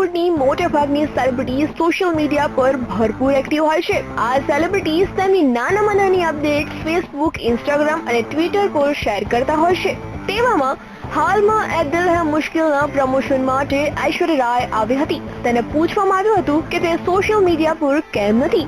બોલિવૂડની મોટાભાગની celebrities social media પર ભરપૂર એક્ટિવ હોય છે. આ સેલિબ્રિટીઝ તેમની નાનામાં નાની અપડેટ ફેસબુક, ઇન્સ્ટાગ્રામ અને ટ્વિટર પર શેર કરતા હોય છે. તેવામાં હાલમાં એક દિલ હૈ મુશ્કિલના પ્રમોશન માટે ઐશ્વર્યા રાય આવી હતી. તેને પૂછવામાં આવ્યું હતું કે તે સોશિયલ મીડિયા પર કેમ નથી.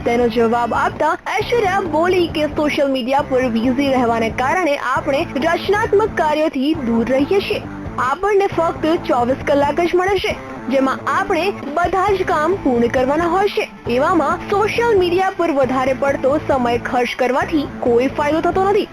તેનો જવાબ આપતા ઐશ્વર્યા બોલી કે સોશિયલ મીડિયા પર બિઝી રહેવાને કારણે આપણે રચનાત્મક કાર્યોથી દૂર રહીએ છીએ. આપણને ફક્ત 24 કલાક જ મળે છે, જેમાં આપણે બધા જ કામ પૂર્ણ કરવાના હોય છે. એવામાં સોશિયલ મીડિયા પર વધારે પડતો સમય ખર્ચ કરવાથી કોઈ ફાયદો થતો નથી.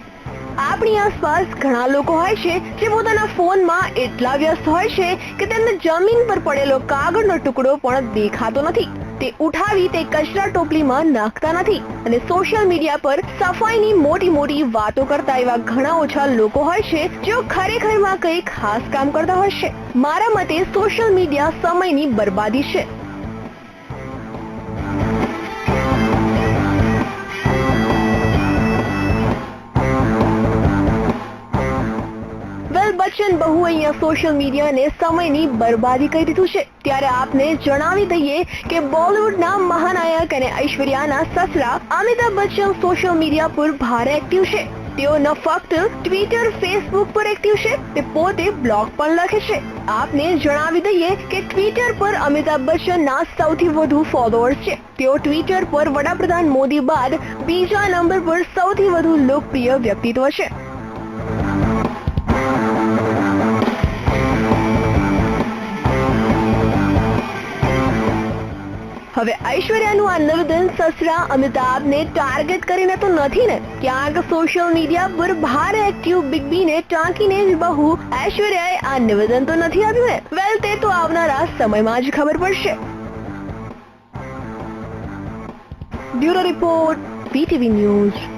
આપણી આસપાસ ઘણા લોકો હોય છે જે પોતાના ફોનમાં એટલા વ્યસ્ત હોય છે કે તેમને જમીન પર પડેલો કાગળનો ટુકડો પણ દેખાતો નથી. તે ઉઠાવી તે કચરા ટોપલીમાં નાખતા નથી અને સોશિયલ મીડિયા પર સફાઈની મોટી મોટી વાતો કરતા એવા ઘણા ઓછા લોકો હોય છે જેઓ ખરેખરમાં કંઈ ખાસ કામ કરતા હોય છે. મારા મતે સોશિયલ મીડિયા સમયની બરબાદી છે. બચ્ચન બહુ અહીંયા સોશિયલ મીડિયાને સમયની બરબાદી કરી દીધું છે. ત્યારે આપને જણાવી દઈએ કે બોલિવૂડના મહાનાયક અને ઐશ્વર્યાના સસરા અમિતાભ બચ્ચન સોશિયલ મીડિયા પર ભારે એક્ટિવ છે. તેઓ ન ફક્ત ટ્વિટર, ફેસબુક પર એક્ટિવ છે, તે પોતે બ્લોગ પણ લખે છે. આપને જણાવી દઈએ કે ટ્વિટર પર અમિતાભ બચ્ચનના સૌથી વધુ ફોલોઅર્સ છે. તેઓ ટ્વિટર પર વડાપ્રધાન મોદી બાદ બીજા નંબર પર સૌથી વધુ લોકપ્રિય વ્યક્તિત્વ છે. હવે ઐશ્વર્યાનું આ નિવેદન સસરા અમિતાભને ટાર્ગેટ કરીને તો નથી ને? ક્યાંક સોશિયલ મીડિયા પર ભારે એક્ટિવ બિગ બીને ટાંકીને જ બહુ ઐશ્વર્યાએ આ નિવેદન તો નથી આપ્યું ને? વેલ, તે તો આવનારા સમયમાં જ ખબર પડશે. Bureau report, PTV news.